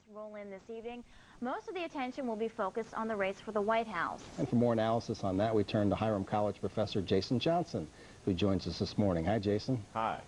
roll in this evening. Most of the attention will be focused on the race for the White House. And for more analysis on that, we turn to Hiram College professor Jason Johnson, who joins us this morning. Hi, Jason. Hi.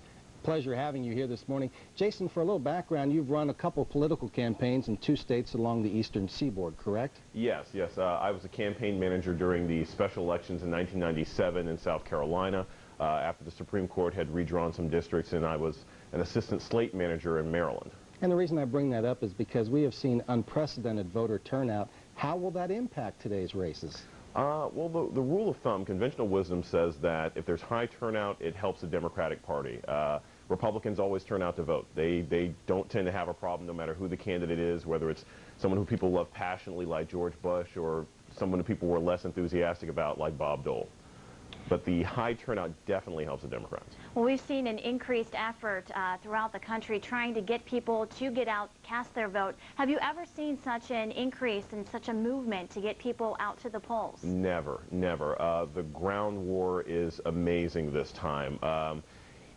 Pleasure having you here this morning. Jason, for a little background, you've run a couple political campaigns in 2 states along the eastern seaboard, correct? Yes. I was a campaign manager during the special elections in 1997 in South Carolina after the Supreme Court had redrawn some districts, and I was an assistant slate manager in Maryland. And the reason I bring that up is because we have seen unprecedented voter turnout. How will that impact today's races? Well, the rule of thumb, conventional wisdom, says that if there's high turnout, it helps the Democratic Party. Republicans always turn out to vote. They don't tend to have a problem no matter who the candidate is, whether it's someone who people love passionately like George Bush or someone who people were less enthusiastic about like Bob Dole. But the high turnout definitely helps the Democrats. Well, we've seen an increased effort throughout the country trying to get people to get out, cast their vote. Have you ever seen such an increase and such a movement to get people out to the polls? Never. The ground war is amazing this time.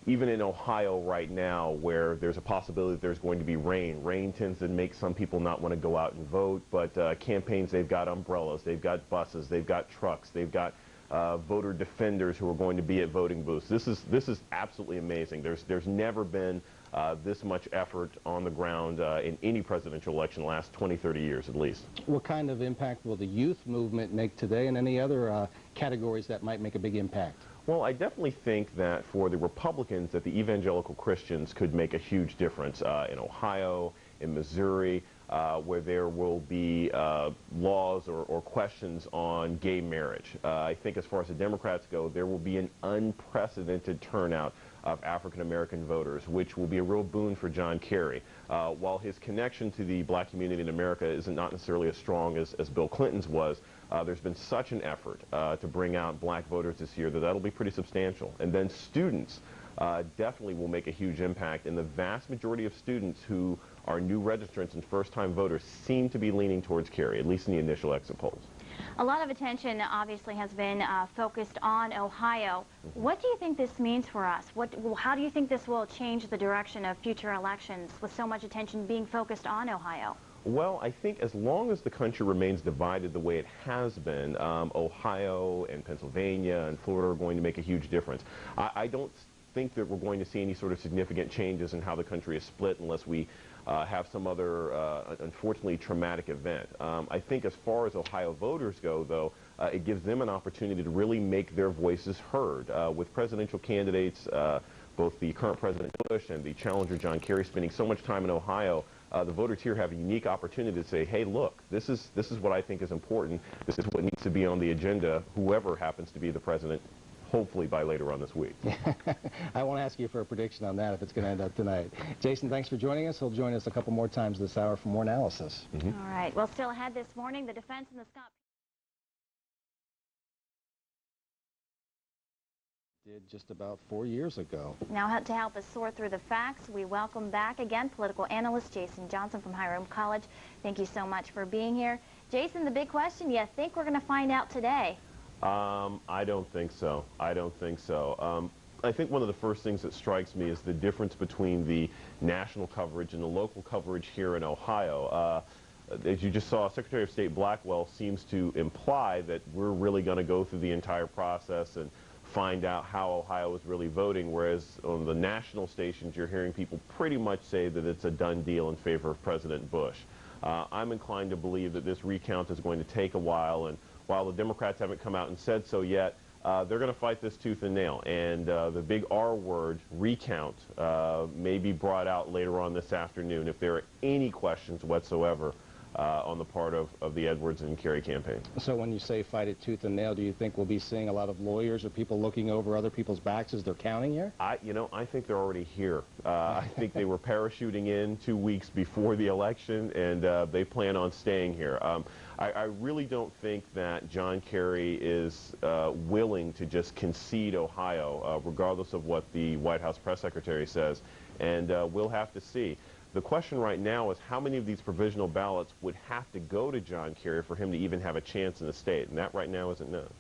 Even in Ohio right now, where there's a possibility that there's going to be rain. Rain tends to make some people not want to go out and vote, but campaigns, they've got umbrellas, they've got buses, they've got trucks, they've got voter defenders who are going to be at voting booths. This is absolutely amazing. There's never been this much effort on the ground in any presidential election in the last 20, 30 years at least. What kind of impact will the youth movement make today, and any other categories that might make a big impact? Well, I definitely think that for the Republicans, that the evangelical Christians could make a huge difference in Ohio, in Missouri, where there will be laws or questions on gay marriage. I think as far as the Democrats go, there will be an unprecedented turnout of African-American voters, which will be a real boon for John Kerry. While his connection to the black community in America isn't not necessarily as strong as Bill Clinton's was, there's been such an effort to bring out black voters this year that that'll be pretty substantial. And then students definitely will make a huge impact, and the vast majority of students who are new registrants and first-time voters seem to be leaning towards Kerry, at least in the initial exit polls. A lot of attention obviously has been focused on Ohio. What do you think this means for us? How do you think this will change the direction of future elections with so much attention being focused on Ohio? Well, I think as long as the country remains divided the way it has been, Ohio and Pennsylvania and Florida are going to make a huge difference. I don't think that we're going to see any sort of significant changes in how the country is split unless we have some other, unfortunately, traumatic event. I think as far as Ohio voters go, though, it gives them an opportunity to really make their voices heard. With presidential candidates, both the current President Bush and the challenger John Kerry spending so much time in Ohio, the voters here have a unique opportunity to say, hey, look, this is what I think is important. This is what needs to be on the agenda, whoever happens to be the president, hopefully by later on this week. I won't ask you for a prediction on that if it's going to end up tonight. Jason, thanks for joining us. He'll join us a couple more times this hour for more analysis. All right. Well, still ahead this morning, the defense and the Scott Did just about 4 years ago. Now, to help us sort through the facts, we welcome back again political analyst Jason Johnson from Hiram College. Thank you so much for being here. Jason, the big question, you think we're going to find out today? I don't think so. I think one of the first things that strikes me is the difference between the national coverage and the local coverage here in Ohio. As you just saw, Secretary of State Blackwell seems to imply that we're really going to go through the entire process and find out how Ohio is really voting, whereas on the national stations you're hearing people pretty much say that it's a done deal in favor of President Bush. I'm inclined to believe that this recount is going to take a while, and while the Democrats haven't come out and said so yet, they're going to fight this tooth and nail. And the big R word, recount, may be brought out later on this afternoon if there are any questions whatsoever on the part of the Edwards and Kerry campaign. So when you say fight it tooth and nail, do you think we'll be seeing a lot of lawyers or people looking over other people's backs as they're counting here? I think they're already here. I think they were parachuting in 2 weeks before the election, and they plan on staying here. I really don't think that John Kerry is willing to just concede Ohio, regardless of what the White House press secretary says, and we'll have to see. The question right now is how many of these provisional ballots would have to go to John Kerry for him to even have a chance in the state, and that right now isn't known.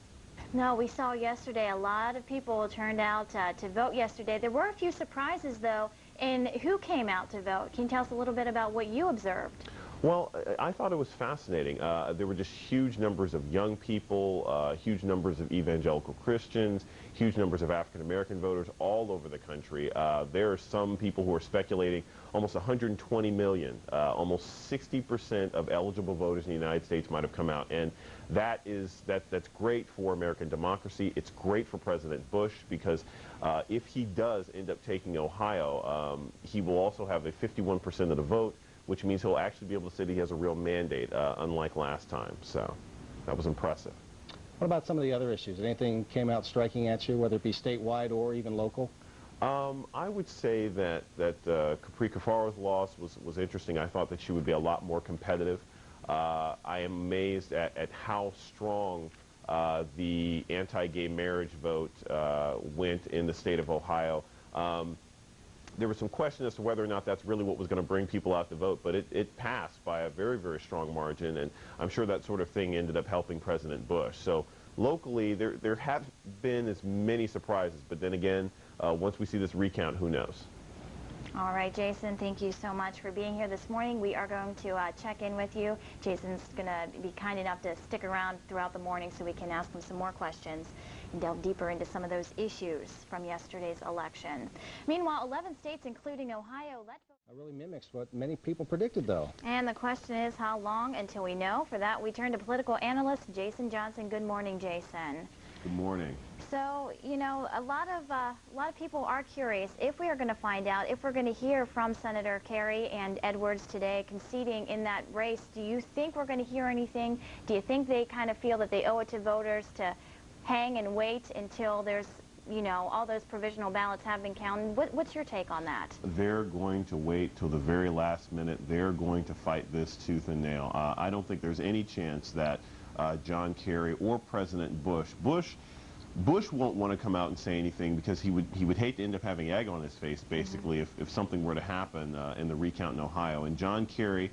No, we saw yesterday a lot of people turned out to vote yesterday. There were a few surprises, though, in who came out to vote. Can you tell us a little bit about what you observed? Well, I thought it was fascinating. There were just huge numbers of young people, huge numbers of evangelical Christians, huge numbers of African American voters all over the country. There are some people who are speculating almost 120 million, almost 60% of eligible voters in the United States might have come out, and that's great for American democracy. It's great for President Bush because if he does end up taking Ohio, he will also have a 51% of the vote, which means he'll actually be able to say that he has a real mandate, unlike last time. So that was impressive. What about some of the other issues? Anything came out striking at you, whether it be statewide or even local? I would say that Capri Cafaro's loss was interesting. I thought that she would be a lot more competitive. I am amazed at how strong the anti-gay marriage vote went in the state of Ohio. There was some question as to whether or not that's really what was going to bring people out to vote, but it passed by a very, very strong margin, and I'm sure that sort of thing ended up helping President Bush. So locally, there haven't been as many surprises, but then again, once we see this recount, who knows? All right, Jason, thank you so much for being here this morning. We are going to check in with you. Jason's going to be kind enough to stick around throughout the morning so we can ask him some more questions and delve deeper into some of those issues from yesterday's election. Meanwhile, 11 states, including Ohio, let vote. It really mimics what many people predicted, though. And the question is, how long until we know? For that, we turn to political analyst Jason Johnson. Good morning, Jason. Good morning. So, you know, a lot of people are curious if we are going to find out, if we're going to hear from Senator Kerry and Edwards today conceding in that race. Do you think we're going to hear anything? Do you think they kind of feel that they owe it to voters to hang and wait until there's, you know, all those provisional ballots have been counted? What's your take on that? They're going to wait till the very last minute. They're going to fight this tooth and nail. I don't think there's any chance that John Kerry or President Bush won't want to come out and say anything because he would hate to end up having egg on his face, basically, if something were to happen in the recount in Ohio. And John Kerry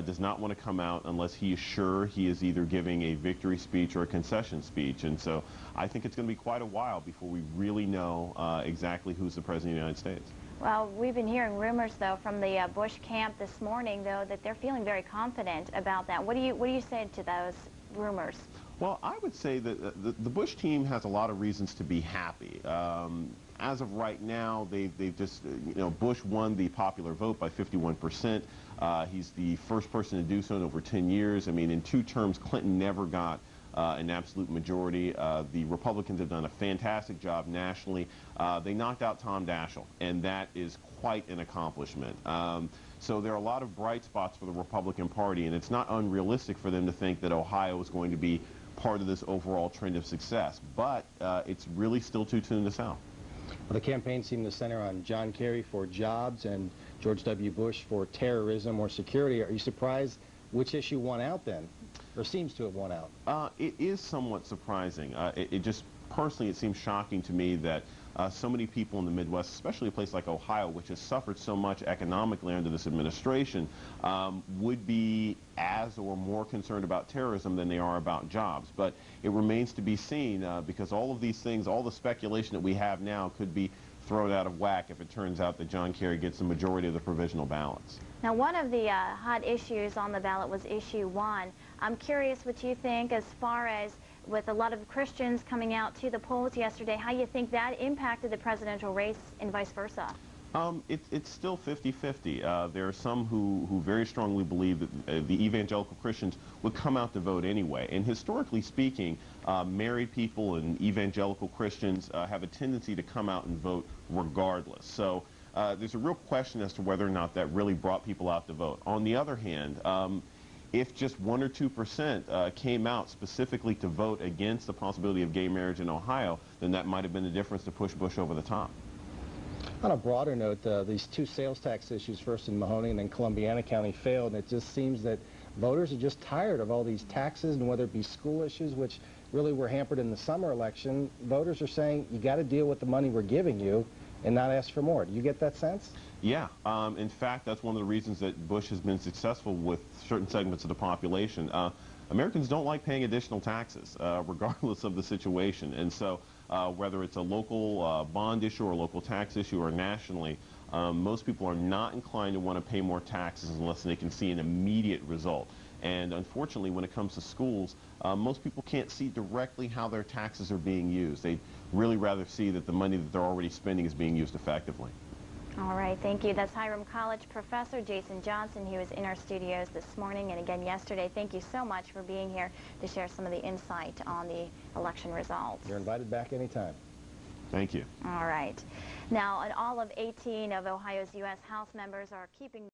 does not want to come out unless he is sure he is either giving a victory speech or a concession speech. And so I think it's going to be quite a while before we really know exactly who's the President of the United States. Well, we've been hearing rumors, though, from the Bush camp this morning, though, that they're feeling very confident about that. What do you say to those rumors? Well, I would say that the Bush team has a lot of reasons to be happy. As of right now, they've just, you know, Bush won the popular vote by 51%. He's the first person to do so in over 10 years. I mean, in 2 terms, Clinton never got an absolute majority. The Republicans have done a fantastic job nationally. They knocked out Tom Daschle, and that is quite an accomplishment. So there are a lot of bright spots for the Republican Party, and it's not unrealistic for them to think that Ohio is going to be part of this overall trend of success. But it's really still too soon to tell. Well, the campaign seemed to center on John Kerry for jobs and George W. Bush for terrorism or security. Are you surprised which issue won out then, or seems to have won out? It is somewhat surprising. It just, personally, it seems shocking to me that so many people in the Midwest, especially a place like Ohio, which has suffered so much economically under this administration, would be as or more concerned about terrorism than they are about jobs. But it remains to be seen because all of these things, all the speculation that we have now could be thrown out of whack if it turns out that John Kerry gets the majority of the provisional ballots. Now, one of the hot issues on the ballot was issue 1. I'm curious what you think as far as with a lot of Christians coming out to the polls yesterday, how you think that impacted the presidential race and vice versa? It's still 50-50. There are some who very strongly believe that the evangelical Christians would come out to vote anyway. And historically speaking, married people and evangelical Christians have a tendency to come out and vote regardless. So there's a real question as to whether or not that really brought people out to vote. On the other hand, if just 1 or 2% came out specifically to vote against the possibility of gay marriage in Ohio, then that might have been the difference to push Bush over the top. On a broader note, these 2 sales tax issues, first in Mahoney and then Columbiana County, failed, and it just seems that voters are just tired of all these taxes, and whether it be school issues, which really were hampered in the summer election, voters are saying, you got to deal with the money we're giving you and not ask for more. Do you get that sense? Yeah. In fact, that's one of the reasons that Bush has been successful with certain segments of the population. Americans don't like paying additional taxes, regardless of the situation. And so whether it's a local bond issue or a local tax issue or nationally, most people are not inclined to want to pay more taxes unless they can see an immediate result. And unfortunately, when it comes to schools, most people can't see directly how their taxes are being used. They'd really rather see that the money that they're already spending is being used effectively. All right, thank you. That's Hiram College professor Jason Johnson. He was in our studios this morning and again yesterday. Thank you so much for being here to share some of the insight on the election results. You're invited back anytime. Thank you. All right. Now, all of 18 of Ohio's U.S. House members are keeping